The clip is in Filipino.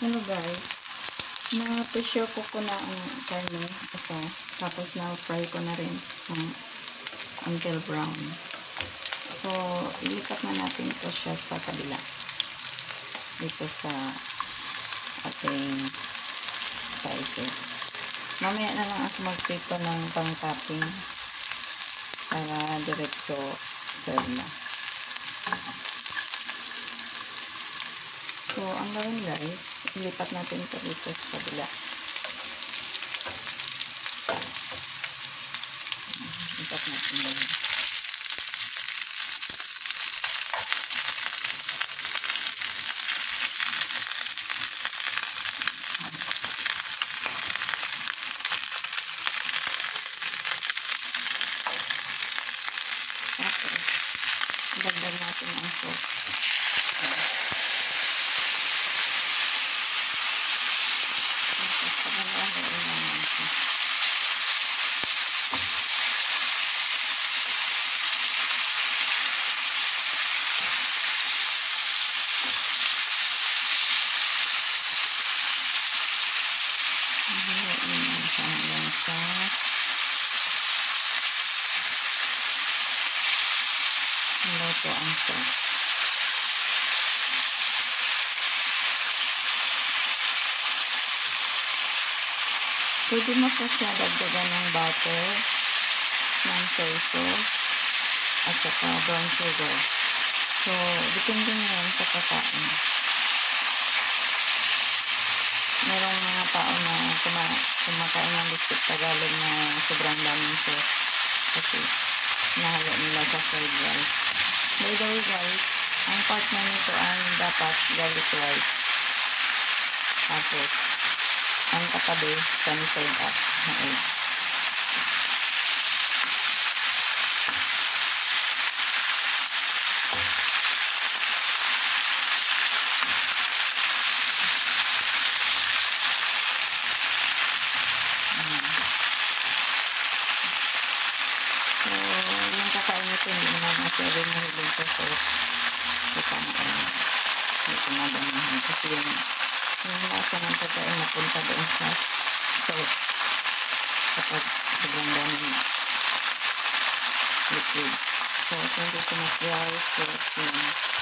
Hello guys, na-pressure ko na ang karne ito, tapos na-fry ko na rin until brown. So, ilipat na natin ito siya sa kabila dito sa ating spices. Mamaya na lang ako magprito ng pang-topping para diretso serve na. So, ang gawin guys, ilipat natin ito dito sa kabila. Ilipat natin dito. Tapos, dagdag natin ang sauce. Luto ang sauce. Pwede mo pa siya dagdagan ng butter, ng soy sauce, at saka brown sugar. So, depende ngayon sa kakain. Merong mga tao na kumakain ng biscuit Tagalog na sobrang daming sauce kasi nahalo nila sa fried rice. By the way guys, ang partner nito ay dapat garlic rice. Tapos, ang katabi, sunny side up na egg. So, yung kakain nito, hindi naman masyadong mahilig sa sauce. So, ito na damihan. Kasi yung lasa ng pagkain napunta doon sa sauce. Kapag sobrang daming liquid. So, thank you so much guys for watching.